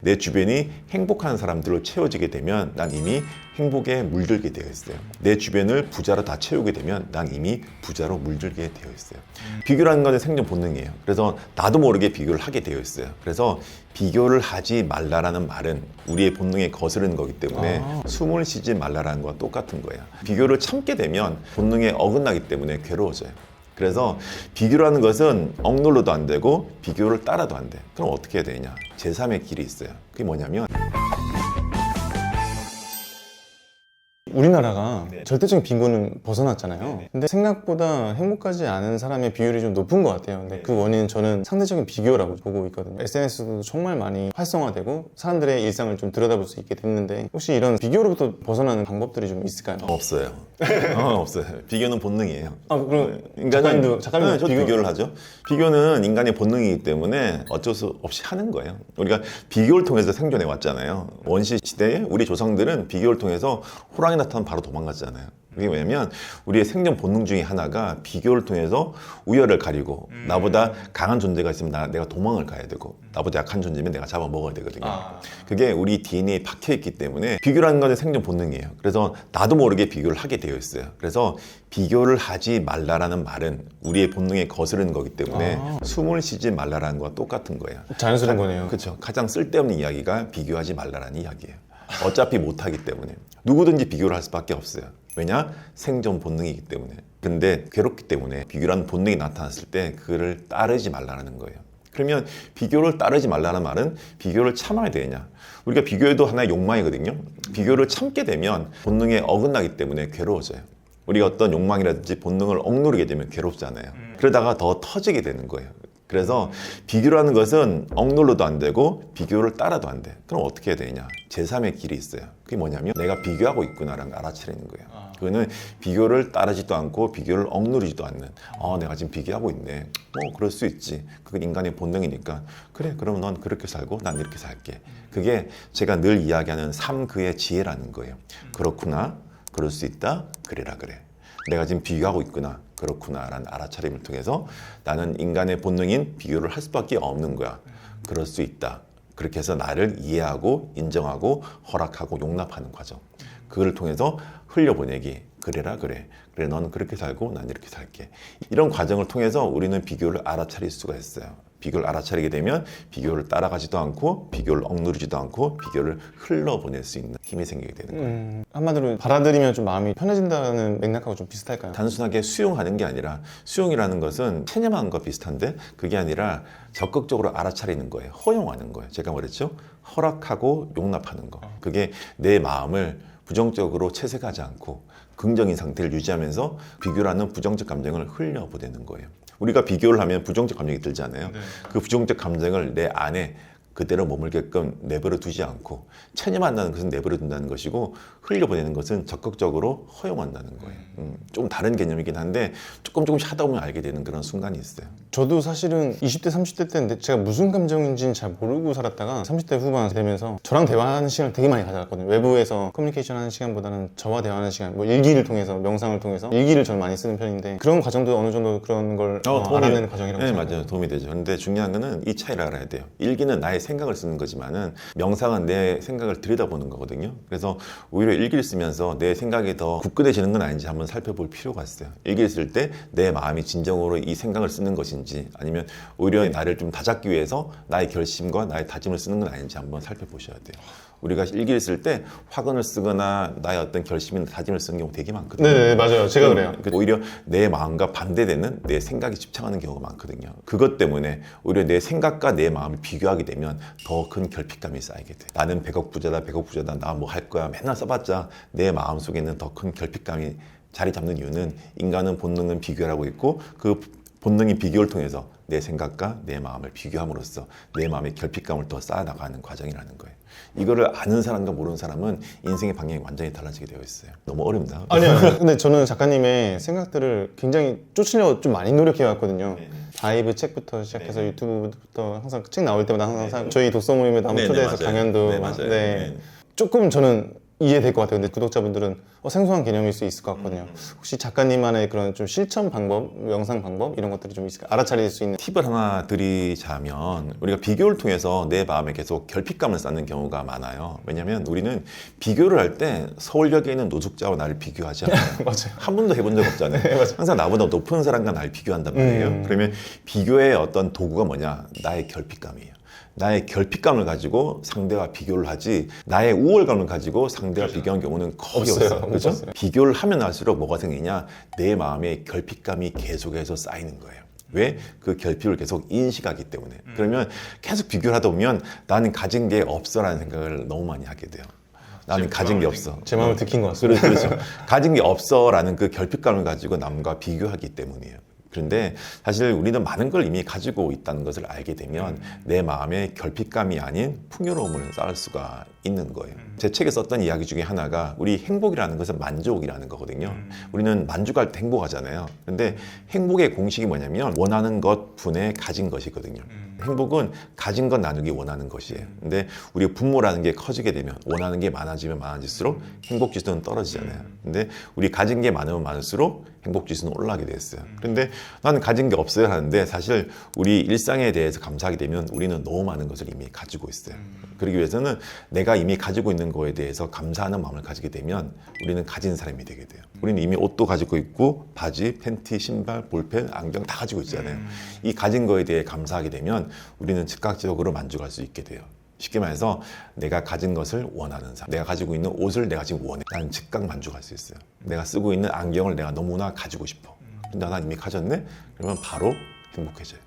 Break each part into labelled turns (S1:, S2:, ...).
S1: 내 주변이 행복한 사람들로 채워지게 되면 난 이미 행복에 물들게 되어 있어요. 내 주변을 부자로 다 채우게 되면 난 이미 부자로 물들게 되어 있어요. 비교라는 것은 생존 본능이에요. 그래서 나도 모르게 비교를 하게 되어 있어요. 그래서 비교를 하지 말라라는 말은 우리의 본능에 거스르는 거기 때문에 숨을 쉬지 말라라는 거와 똑같은 거예요. 비교를 참게 되면 본능에 어긋나기 때문에 괴로워져요. 그래서 비교라는 것은 억눌러도 안 되고 비교를 따라도 안 돼. 그럼 어떻게 해야 되냐? 제3의 길이 있어요. 그게 뭐냐면
S2: 우리나라가 절대적인 빈곤은 벗어났잖아요. 근데 생각보다 행복하지 않은 사람의 비율이 좀 높은 것 같아요. 근데 그 원인은 저는 상대적인 비교라고 보고 있거든요. SNS도 정말 많이 활성화되고 사람들의 일상을 좀 들여다볼 수 있게 됐는데 혹시 이런 비교로부터 벗어나는 방법들이 좀 있을까요?
S1: 없어요. 없어요. 비교는 본능이에요.
S2: 그럼
S1: 작가님도
S2: 저도
S1: 비교를 하죠. 비교는 인간의 본능이기 때문에 어쩔 수 없이 하는 거예요. 우리가 비교를 통해서 생존해 왔잖아요. 원시 시대에 우리 조상들은 비교를 통해서 호랑이 나타나면 바로 도망갔잖아요. 그게 왜냐면 우리의 생존 본능 중에 하나가 비교를 통해서 우열을 가리고 나보다 강한 존재가 있으면 내가 도망을 가야 되고 나보다 약한 존재면 내가 잡아먹어야 되거든요. 그게 우리 DNA에 박혀있기 때문에 비교라는 것은 생존 본능이에요. 그래서 나도 모르게 비교를 하게 되어 있어요. 그래서 비교를 하지 말라라는 말은 우리의 본능에 거스르는 거기 때문에 숨을 쉬지 말라라는 거와 똑같은 거예요.
S2: 자연스러운 거네요.
S1: 그렇죠. 가장 쓸데없는 이야기가 비교하지 말라라는 이야기예요. 어차피 못하기 때문에 누구든지 비교를 할 수밖에 없어요. 왜냐? 생존 본능이기 때문에. 근데 괴롭기 때문에 비교라는 본능이 나타났을 때 그거를 따르지 말라는 거예요. 그러면 비교를 따르지 말라는 말은 비교를 참아야 되냐? 우리가 비교해도 하나의 욕망이거든요. 비교를 참게 되면 본능에 어긋나기 때문에 괴로워져요. 우리가 어떤 욕망이라든지 본능을 억누르게 되면 괴롭잖아요. 그러다가 더 터지게 되는 거예요. 그래서 비교라는 것은 억눌러도 안 되고 비교를 따라도 안 돼. 그럼 어떻게 해야 되냐? 제3의 길이 있어요. 그게 뭐냐면 내가 비교하고 있구나라는 걸 알아차리는 거예요. 그거는 비교를 따르지도 않고 비교를 억누르지도 않는 내가 지금 비교하고 있네. 그럴 수 있지. 그건 인간의 본능이니까 그래 그럼 넌 그렇게 살고 난 이렇게 살게. 그게 제가 늘 이야기하는 삼그의 지혜라는 거예요. 그렇구나. 그럴 수 있다. 그래라 그래. 내가 지금 비교하고 있구나. 그렇구나 라는 알아차림을 통해서 나는 인간의 본능인 비교를 할 수밖에 없는 거야. 그럴 수 있다. 그렇게 해서 나를 이해하고 인정하고 허락하고 용납하는 과정. 그걸 통해서 흘려보내기. 그래라 그래. 그래 너는 그렇게 살고 난 이렇게 살게. 이런 과정을 통해서 우리는 비교를 알아차릴 수가 있어요. 비교를 알아차리게 되면 비교를 따라가지도 않고 비교를 억누르지도 않고 비교를 흘러보낼 수 있는 힘이 생기게 되는 거예요.
S2: 한마디로 받아들이면 좀 마음이 편해진다는 맥락하고 좀 비슷할까요?
S1: 단순하게 수용하는 게 아니라 수용이라는 것은 체념하는 것 비슷한데 그게 아니라 적극적으로 알아차리는 거예요. 허용하는 거예요. 제가 말했죠? 허락하고 용납하는 거. 그게 내 마음을 부정적으로 채색하지 않고 긍정인 상태를 유지하면서 비교라는 부정적 감정을 흘려보내는 거예요. 우리가 비교를 하면 부정적 감정이 들잖아요. 그 부정적 감정을 내 안에 그대로 머물게끔 내버려 두지 않고 체념한다는 것은 내버려 둔다는 것이고 흘려보내는 것은 적극적으로 허용한다는 거예요. 좀 다른 개념이긴 한데 조금씩 하다 보면 알게 되는 그런 순간이 있어요.
S2: 저도 사실은 20대, 30대 때인데 제가 무슨 감정인지는 잘 모르고 살았다가 30대 후반 되면서 저랑 대화하는 시간을 되게 많이 가져갔거든요. 외부에서 커뮤니케이션 하는 시간보다는 저와 대화하는 시간, 일기를 통해서, 명상을 통해서 일기를 저는 많이 쓰는 편인데 그런 과정도 어느 정도 그런 걸 알아내는 과정이라고
S1: 네,
S2: 생각해요.
S1: 맞아요. 도움이 되죠. 근데 중요한 거는 이 차이를 알아야 돼요. 일기는 나의 생각을 쓰는 거지만은 명상은 내 생각을 들여다보는 거거든요. 그래서 오히려 일기를 쓰면서 내 생각이 더 굳건해지는 건 아닌지 한번 살펴볼 필요가 있어요. 일기를 쓸 때 내 마음이 진정으로 이 생각을 쓰는 것인지 아니면 오히려 나를 좀 다잡기 위해서 나의 결심과 나의 다짐을 쓰는 건 아닌지 한번 살펴보셔야 돼요. 우리가 일기를 쓸 때 확언을 쓰거나 나의 어떤 결심이나 다짐을 쓰는 경우 되게 많거든요.
S2: 네, 맞아요. 제가 그래요.
S1: 오히려 내 마음과 반대되는 내 생각에 집착하는 경우가 많거든요. 그것 때문에 오히려 내 생각과 내 마음을 비교하게 되면 더 큰 결핍감이 쌓이게 돼. 나는 100억 부자다, 100억 부자다, 나 뭐 할 거야. 맨날 써봤자 내 마음 속에는 더 큰 결핍감이 자리 잡는 이유는 인간은 본능은 비교하고 있고 그 본능이 비교를 통해서 내 생각과 내 마음을 비교함으로써 내 마음의 결핍감을 더 쌓아나가는 과정이라는 거예요. 이거를 아는 사람과 모르는 사람은 인생의 방향이 완전히 달라지게 되어 있어요. 너무 어렵나?
S2: 아니요. 근데 저는 작가님의 생각들을 굉장히 쫓으려고 좀 많이 노력해왔거든요. 바이브 책부터 시작해서 유튜브부터 항상 책 나올 때마다 항상 저희 독서 모임에도 한번 초대해서 강연도
S1: 맞아요.
S2: 네. 조금 저는 이해될 것 같아요. 근데 구독자분들은 생소한 개념일 수 있을 것 같거든요. 혹시 작가님만의 그런 좀 실천 방법, 영상 방법 이런 것들이 좀 있을까요? 알아차릴 수 있는.
S1: 팁을 하나 드리자면 우리가 비교를 통해서 내 마음에 계속 결핍감을 쌓는 경우가 많아요. 왜냐하면 우리는 비교를 할 때 서울역에 있는 노숙자와 나를 비교하지 않아요.
S2: 맞아요.
S1: 한 번도 해본 적 없잖아요. 항상 나보다 높은 사람과 나를 비교한단 말이에요. 그러면 비교의 어떤 도구가 뭐냐? 나의 결핍감이에요. 나의 결핍감을 가지고 상대와 비교를 하지 나의 우월감을 가지고 상대와 비교한 경우는 거의 없어요. 그렇죠? 비교를 하면 할수록 뭐가 생기냐? 내 마음에 결핍감이 계속해서 쌓이는 거예요. 왜? 그 결핍을 계속 인식하기 때문에. 그러면 계속 비교를 하다 보면 나는 가진 게 없어라는 생각을 너무 많이 하게 돼요. 나는 가진 게 없어.
S2: 제 마음을 듣긴 것 같습니다.
S1: 그렇죠. 가진 게 없어라는 그 결핍감을 가지고 남과 비교하기 때문이에요. 그런데 사실 우리는 많은 걸 이미 가지고 있다는 것을 알게 되면 내 마음에 결핍감이 아닌 풍요로움을 쌓을 수가 있는 거예요. 제 책에 썼던 이야기 중에 하나가 우리 행복이라는 것은 만족이라는 거거든요. 우리는 만족할 때 행복하잖아요. 근데 행복의 공식이 뭐냐면 원하는 것 분의 가진 것이거든요. 행복은 가진 것 나누기 원하는 것이에요. 근데 우리 분모라는 게 커지게 되면 원하는 게 많아지면 많아질수록 행복 지수는 떨어지잖아요. 근데 우리 가진 게 많으면 많을수록 행복 지수는 올라가게 됐어요. 그런데 나는 가진 게 없어요 하는데 사실 우리 일상에 대해서 감사하게 되면 우리는 너무 많은 것을 이미 가지고 있어요. 그러기 위해서는 내가 이미 가지고 있는 거에 대해서 감사하는 마음을 가지게 되면 우리는 가진 사람이 되게 돼요. 우리는 이미 옷도 가지고 있고 바지, 팬티, 신발, 볼펜, 안경 다 가지고 있잖아요. 이 가진 거에 대해 감사하게 되면 우리는 즉각적으로 만족할 수 있게 돼요. 쉽게 말해서 내가 가진 것을 원하는 사람, 내가 가지고 있는 옷을 내가 지금 원해, 나는 즉각 만족할 수 있어요. 내가 쓰고 있는 안경을 내가 너무나 가지고 싶어. 근데 난 이미 가졌네? 그러면 바로 행복해져요.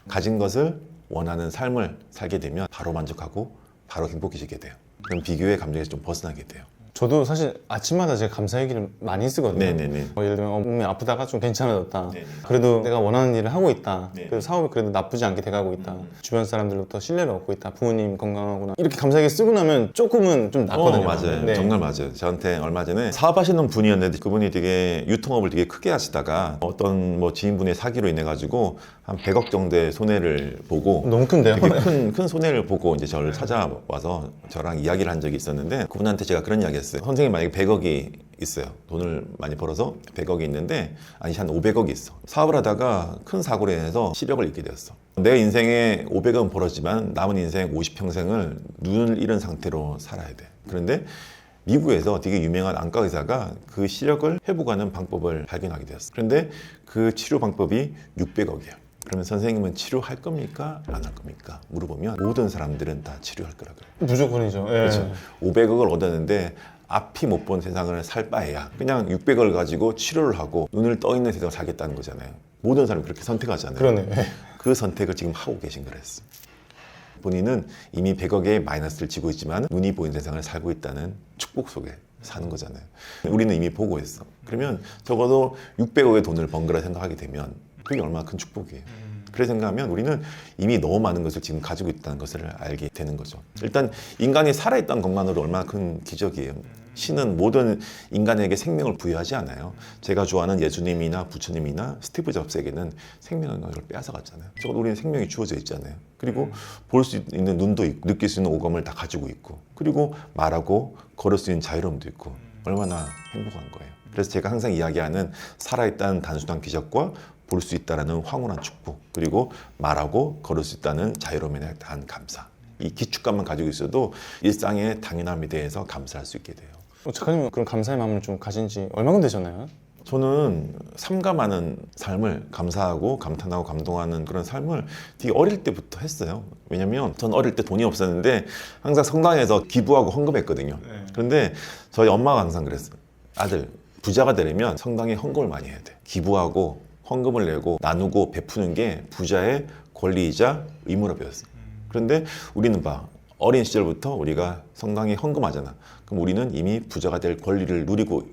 S1: 가진 것을 원하는 삶을 살게 되면 바로 만족하고 바로 행복해지게 돼요. 그럼 비교의 감정에서 좀 벗어나게 돼요.
S2: 저도 사실 아침마다 제가 감사 얘기를 많이 쓰거든요.
S1: 네네네.
S2: 예를 들면 몸이 아프다가 좀 괜찮아졌다.
S1: 네네.
S2: 그래도 내가 원하는 일을 하고 있다.
S1: 네네.
S2: 그래도 사업이 그래도 나쁘지 않게 돼가고 있다. 주변 사람들로부터 신뢰를 얻고 있다. 부모님 건강하구나. 이렇게 감사 얘기 쓰고 나면 조금은 좀 낫거든요.
S1: 맞아요.
S2: 네.
S1: 정말 맞아요. 저한테 얼마 전에 사업하시는 분이었는데 그분이 되게 유통업을 되게 크게 하시다가 어떤 뭐 지인분의 사기로 인해 가지고 한 100억 정도의 손해를 보고
S2: 너무 큰데요?
S1: 되게 큰 손해를 보고 이제 저를 찾아와서 저랑 이야기를 한 적이 있었는데 그분한테 제가 그런 이야기 했어요. 선생님 만약에 100억이 있어요. 돈을 많이 벌어서 100억이 있는데 아니 한 500억이 있어. 사업을 하다가 큰 사고로 인해서 시력을 잃게 되었어. 내 인생에 500억은 벌었지만 남은 인생 50평생을 눈을 잃은 상태로 살아야 돼. 그런데 미국에서 되게 유명한 안과 의사가 그 시력을 회복하는 방법을 발견하게 되었어. 그런데 그 치료 방법이 600억이야. 그러면 선생님은 치료할 겁니까? 안 할 겁니까? 물어보면 모든 사람들은 다 치료할 거라고 그래요.
S2: 무조건이죠. 예.
S1: 그렇죠. 500억을 얻었는데 앞이 못 본 세상을 살 바에야 그냥 600억을 가지고 치료를 하고 눈을 떠 있는 세상을 살겠다는 거잖아요. 모든 사람이 그렇게 선택하잖아요.
S2: 그러네.
S1: 그 선택을 지금 하고 계신 거랬어. 본인은 이미 100억의 마이너스를 지고 있지만 눈이 보이는 세상을 살고 있다는 축복 속에 사는 거잖아요. 우리는 이미 보고 있어. 그러면 적어도 600억의 돈을 번 거라 생각하게 되면 그게 얼마나 큰 축복이에요. 그래 생각하면 우리는 이미 너무 많은 것을 지금 가지고 있다는 것을 알게 되는 거죠. 일단 인간이 살아있다는 것만으로 얼마나 큰 기적이에요. 신은 모든 인간에게 생명을 부여하지 않아요. 제가 좋아하는 예수님이나 부처님이나 스티브 잡스에게는 생명을 빼앗아갔잖아요. 적어도 우리는 생명이 주어져 있잖아요. 그리고 볼 수 있는 눈도 있고 느낄 수 있는 오감을 다 가지고 있고 그리고 말하고 걸을 수 있는 자유로움도 있고 얼마나 행복한 거예요. 그래서 제가 항상 이야기하는 살아있다는 단순한 기적과 볼 수 있다는 황홀한 축복 그리고 말하고 걸을 수 있다는 자유로움에 대한 감사 이 기축감만 가지고 있어도 일상의 당연함에 대해서 감사할 수 있게 돼요.
S2: 작가님은 그런 감사의 마음을 좀 가진 지 얼마나 되셨나요?
S1: 저는 삼가하는 삶을 감사하고 감탄하고 감동하는 그런 삶을 되게 어릴 때부터 했어요. 왜냐면 전 어릴 때 돈이 없었는데 항상 성당에서 기부하고 헌금했거든요. 그런데 저희 엄마가 항상 그랬어요. 아들 부자가 되려면 성당에 헌금을 많이 해야 돼. 기부하고 헌금을 내고 나누고 베푸는 게 부자의 권리이자 의무라 배웠어요. 그런데 우리는 봐. 어린 시절부터 우리가 성당에 헌금하잖아. 그럼 우리는 이미 부자가 될 권리를 누리고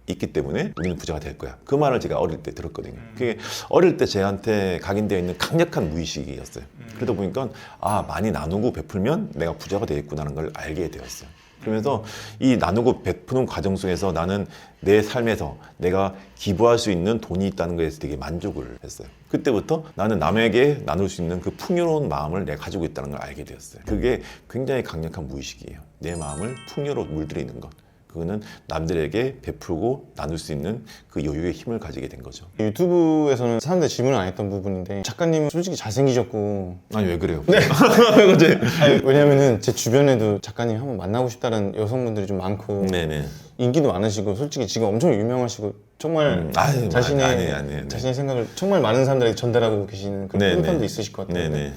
S1: 있기 때문에 우리는 부자가 될 거야. 그 말을 제가 어릴 때 들었거든요. 그게 어릴 때 제한테 각인되어 있는 강력한 무의식이었어요. 그러다 보니까 아 많이 나누고 베풀면 내가 부자가 되겠구나라는 걸 알게 되었어요. 그러면서 이 나누고 베푸는 과정 속에서 나는 내 삶에서 내가 기부할 수 있는 돈이 있다는 것에서 되게 만족을 했어요. 그때부터 나는 남에게 나눌 수 있는 그 풍요로운 마음을 내가 가지고 있다는 걸 알게 되었어요. 그게 굉장히 강력한 무의식이에요. 내 마음을 풍요로 물들이는 것. 그거는 남들에게 베풀고 나눌 수 있는 그 여유의 힘을 가지게 된 거죠.
S2: 유튜브에서는 사람들이 질문을 안 했던 부분인데 작가님은 솔직히 잘생기셨고
S1: 아니 왜 그래요?
S2: 아니, 왜냐면은 제 주변에도 작가님 한번 만나고 싶다는 여성분들이 좀 많고
S1: 네네.
S2: 인기도 많으시고 솔직히 지금 엄청 유명하시고 정말
S1: 아유,
S2: 자신의
S1: 아니.
S2: 자신의 생각을 정말 많은 사람들에게 전달하고 계시는 그런
S1: 네네.
S2: 팬도 있으실 것 같아요.
S1: 네네.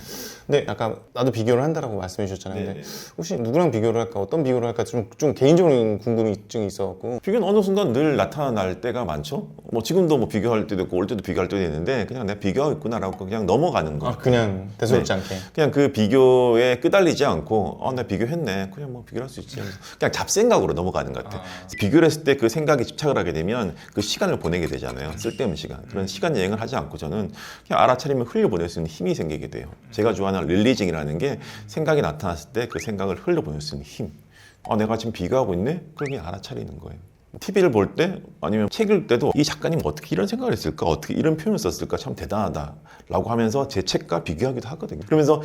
S2: 근데 아까 나도 비교를 한다라고 말씀해 주셨잖아요.
S1: 네네.
S2: 근데 혹시 누구랑 비교를 할까, 어떤 비교를 할까 좀 개인적인 궁금증이 있어갖고.
S1: 비교는 어느 순간 늘 나타날 때가 많죠. 뭐 지금도 뭐 비교할 때도 있고 올 때도 비교할 때도 있는데 그냥 내가 비교하고 있구나라고 그냥 넘어가는 거.
S2: 그냥 대수롭지 않게.
S1: 그냥 그 비교에 끄달리지 않고 나 비교했네. 그냥 뭐 비교할 수 있지. 하면서 그냥 잡생각으로 넘어가는 것 같아. 비교를 했을 때 그 생각에 집착을 하게 되면 그 시간을 보내게 되잖아요. 쓸데없는 시간. 그런 시간 여행을 하지 않고 저는 그냥 알아차리면 흘려보낼 수 있는 힘이 생기게 돼요. 제가 좋아하는 릴리징이라는 게 생각이 나타났을 때 그 생각을 흘려보낼 수 있는 힘. 내가 지금 비교하고 있네? 그럼 그냥 알아차리는 거예요. TV를 볼 때 아니면 책 읽을 때도 이 작가님 어떻게 이런 생각을 했을까? 어떻게 이런 표현을 썼을까? 참 대단하다 라고 하면서 제 책과 비교하기도 하거든요. 그러면서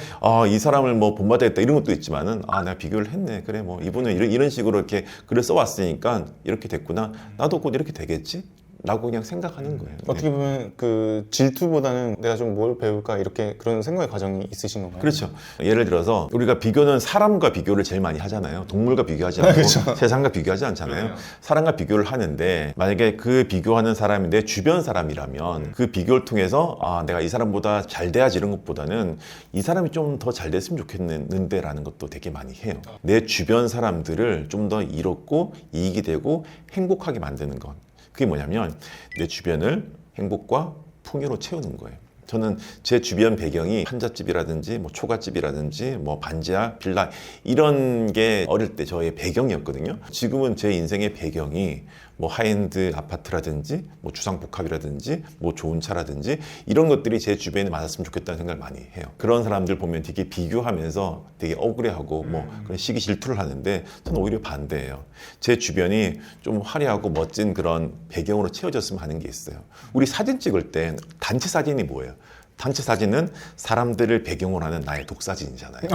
S1: 이 사람을 뭐 본받아야겠다 이런 것도 있지만은 내가 비교를 했네. 그래 뭐 이분은 이런 식으로 이렇게 글을 써왔으니까 이렇게 됐구나. 나도 곧 이렇게 되겠지? 라고 그냥 생각하는 거예요.
S2: 어떻게 보면 그 질투보다는 내가 좀 뭘 배울까 이렇게 그런 생각의 과정이 있으신 건가요?
S1: 그렇죠. 예를 들어서 우리가 비교는 사람과 비교를 제일 많이 하잖아요. 동물과 비교하지 않고
S2: 그렇죠.
S1: 세상과 비교하지 않잖아요. 사람과 비교를 하는데 만약에 그 비교하는 사람이 내 주변 사람이라면 그 비교를 통해서 내가 이 사람보다 잘 돼야지 이런 것보다는 이 사람이 좀 더 잘 됐으면 좋겠는데 라는 것도 되게 많이 해요. 내 주변 사람들을 좀 더 이롭고 이익이 되고 행복하게 만드는 것. 그게 뭐냐면 내 주변을 행복과 풍요로 채우는 거예요. 저는 제 주변 배경이 한잣집이라든지 뭐 초가집이라든지 뭐 반지하 빌라 이런 게 어릴 때 저의 배경이었거든요. 지금은 제 인생의 배경이 뭐 하이엔드 아파트라든지 뭐 주상복합이라든지 뭐 좋은 차라든지 이런 것들이 제 주변에 많았으면 좋겠다는 생각을 많이 해요. 그런 사람들 보면 되게 비교하면서 되게 억울해하고 뭐 그런 시기 질투를 하는데 저는 오히려 반대예요. 제 주변이 좀 화려하고 멋진 그런 배경으로 채워졌으면 하는 게 있어요. 우리 사진 찍을 때 단체 사진이 뭐예요? 단체 사진은 사람들을 배경으로 하는 나의 독사진이잖아요.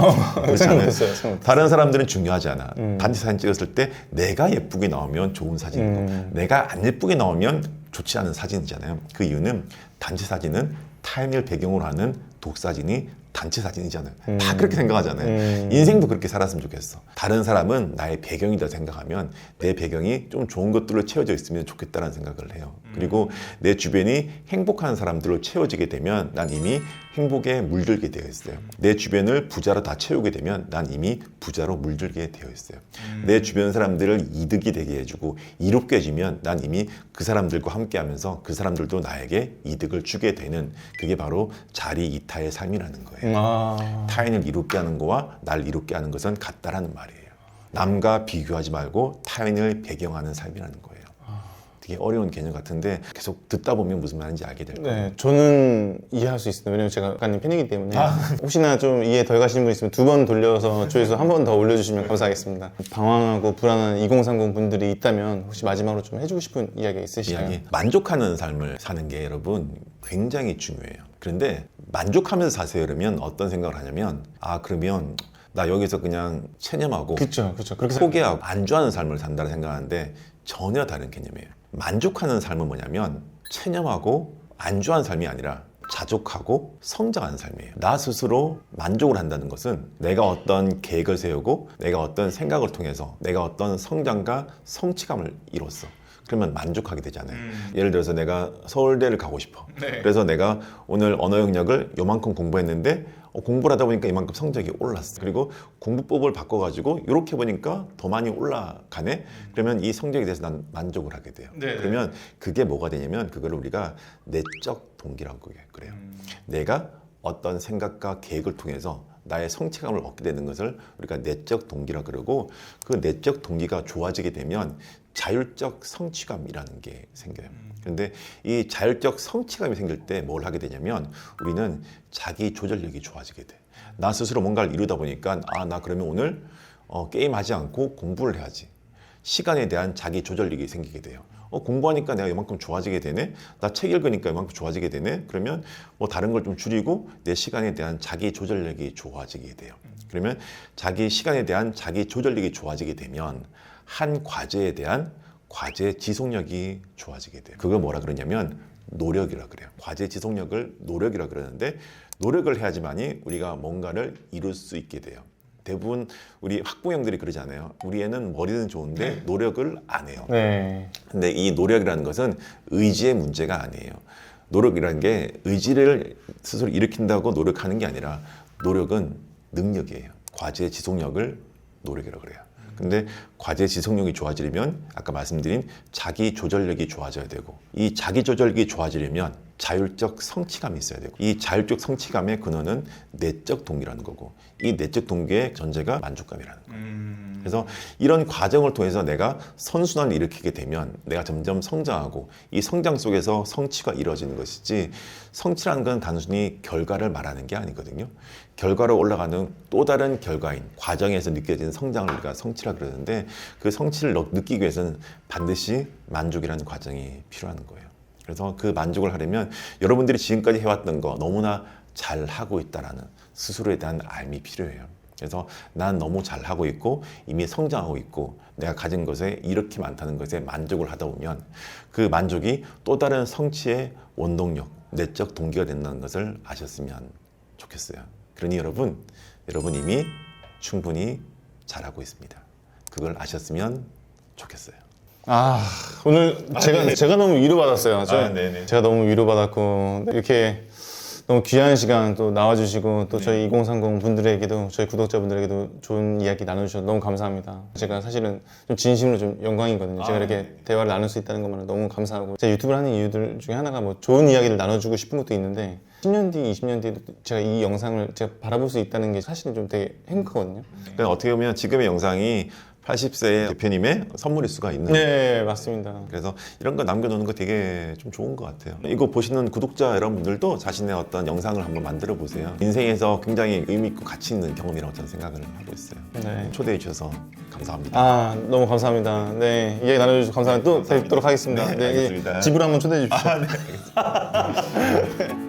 S1: 그렇잖아요. 다른 사람들은 중요하지 않아. 단체 사진 찍었을 때 내가 예쁘게 나오면 좋은 사진이고 내가 안 예쁘게 나오면 좋지 않은 사진이잖아요. 그 이유는 단체 사진은 타인을 배경으로 하는 독사진이 단체 사진이잖아요. 다 그렇게 생각하잖아요. 인생도 그렇게 살았으면 좋겠어. 다른 사람은 나의 배경이다 생각하면 내 배경이 좀 좋은 것들로 채워져 있으면 좋겠다는 생각을 해요. 그리고 내 주변이 행복한 사람들로 채워지게 되면 난 이미 행복에 물들게 되어 있어요. 내 주변을 부자로 다 채우게 되면 난 이미 부자로 물들게 되어 있어요. 내 주변 사람들을 이득이 되게 해주고 이롭게 해주면 난 이미 그 사람들과 함께 하면서 그 사람들도 나에게 이득을 주게 되는 그게 바로 자리 이타의 삶이라는 거예요. 타인을 이롭게 하는 거와 날 이롭게 하는 것은 같다라는 말이에요. 남과 비교하지 말고 타인을 배경하는 삶이라는 거예요. 되게 어려운 개념 같은데 계속 듣다 보면 무슨 말인지 알게 될 거예요.
S2: 네, 저는 이해할 수 있습니다. 왜냐면 제가 작가님 팬이기 때문에 혹시나 좀 이해 덜 가시는 분 있으면 2번 돌려서 조회수 한 번 더 올려주시면 감사하겠습니다. 방황하고 불안한 2030 분들이 있다면 혹시 마지막으로 좀 해주고 싶은 이야기가 있으실까요?
S1: 만족하는 삶을 사는 게 여러분 굉장히 중요해요. 그런데 만족하면서 사세요 그러면 어떤 생각을 하냐면 그러면 나 여기서 그냥 체념하고
S2: 그렇죠. 그렇게
S1: 포기하고 안주하는 삶을 산다고 생각하는데 전혀 다른 개념이에요. 만족하는 삶은 뭐냐면 체념하고 안주하는 삶이 아니라 자족하고 성장하는 삶이에요. 나 스스로 만족을 한다는 것은 내가 어떤 계획을 세우고 내가 어떤 생각을 통해서 내가 어떤 성장과 성취감을 이뤘어. 그러면 만족하게 되잖아요. 예를 들어서 내가 서울대를 가고 싶어. 그래서 내가 오늘 언어 영역을 요만큼 공부했는데 공부를 하다 보니까 이만큼 성적이 올랐어. 그리고 공부법을 바꿔가지고 이렇게 보니까 더 많이 올라가네. 그러면 이 성적에 대해서 난 만족을 하게 돼요. 그러면 그게 뭐가 되냐면 그걸 우리가 내적 동기라고 그래요. 내가 어떤 생각과 계획을 통해서 나의 성취감을 얻게 되는 것을 우리가 내적 동기라 그러고 그 내적 동기가 좋아지게 되면 자율적 성취감이라는 게 생겨요. 그런데 이 자율적 성취감이 생길 때 뭘 하게 되냐면 우리는 자기 조절력이 좋아지게 돼. 나 스스로 뭔가를 이루다 보니까 나 그러면 오늘 게임하지 않고 공부를 해야지. 시간에 대한 자기 조절력이 생기게 돼요. 공부하니까 내가 이만큼 좋아지게 되네. 나 책 읽으니까 이만큼 좋아지게 되네. 그러면 뭐 다른 걸 좀 줄이고 내 시간에 대한 자기 조절력이 좋아지게 돼요. 그러면 자기 시간에 대한 자기 조절력이 좋아지게 되면 한 과제에 대한 과제 지속력이 좋아지게 돼요. 그걸 뭐라 그러냐면 노력이라 그래요. 과제 지속력을 노력이라 그러는데 노력을 해야지만이 우리가 뭔가를 이룰 수 있게 돼요. 대부분 우리 학부형들이 그러잖아요. 우리 애는 머리는 좋은데 노력을 안 해요.
S2: 네.
S1: 근데 이 노력이라는 것은 의지의 문제가 아니에요. 노력이라는 게 의지를 스스로 일으킨다고 노력하는 게 아니라 노력은 능력이에요. 과제 지속력을 노력이라고 그래요. 근데 과제 지속력이 좋아지려면 아까 말씀드린 자기 조절력이 좋아져야 되고 이 자기 조절력이 좋아지려면 자율적 성취감이 있어야 되고 이 자율적 성취감의 근원은 내적 동기라는 거고 이 내적 동기의 전제가 만족감이라는 거예요. 그래서 이런 과정을 통해서 내가 선순환을 일으키게 되면 내가 점점 성장하고 이 성장 속에서 성취가 이루어지는 것이지 성취라는 건 단순히 결과를 말하는 게 아니거든요. 결과로 올라가는 또 다른 결과인 과정에서 느껴지는 성장을 우리가 성취라 그러는데 그 성취를 느끼기 위해서는 반드시 만족이라는 과정이 필요한 거예요. 그래서 그 만족을 하려면 여러분들이 지금까지 해왔던 거 너무나 잘하고 있다라는 스스로에 대한 알미 필요해요. 그래서 난 너무 잘하고 있고 이미 성장하고 있고 내가 가진 것에 이렇게 많다는 것에 만족을 하다 보면 그 만족이 또 다른 성취의 원동력, 내적 동기가 된다는 것을 아셨으면 좋겠어요. 그러니 여러분 이미 충분히 잘하고 있습니다. 그걸 아셨으면 좋겠어요.
S2: 아, 오늘 제가 너무 위로받았어요.
S1: 네네.
S2: 제가 너무 위로받았고 이렇게 너무 귀한 시간 또 나와주시고 또 저희 2030 분들에게도 저희 구독자분들에게도 좋은 이야기 나눠주셔서 너무 감사합니다. 제가 사실은 좀 진심으로 좀 영광이거든요. 제가 이렇게 대화를 나눌 수 있다는 것만으로 너무 감사하고 제가 유튜브를 하는 이유들 중에 하나가 뭐 좋은 이야기를 나눠주고 싶은 것도 있는데 10년 뒤, 20년 뒤에도 제가 이 영상을 제가 바라볼 수 있다는 게 사실은 좀 되게 행복하거든요.
S1: 그러니까 어떻게 보면 지금의 영상이 80세의 대표님의 선물일 수가 있는
S2: 네, 맞습니다.
S1: 그래서 이런 거 남겨놓는 거 되게 좀 좋은 것 같아요. 이거 보시는 구독자 여러분들도 자신의 어떤 영상을 한번 만들어 보세요. 인생에서 굉장히 의미 있고 가치 있는 경험이라고 저는 생각을 하고 있어요.
S2: 네.
S1: 초대해 주셔서 감사합니다.
S2: 아, 너무 감사합니다. 네, 이야기 나눠주셔서 감사합니다. 또 뵙도록 하겠습니다.
S1: 네, 알겠습니다.
S2: 집으로 한번 초대해 주십시오.
S1: 네, 알겠습니다.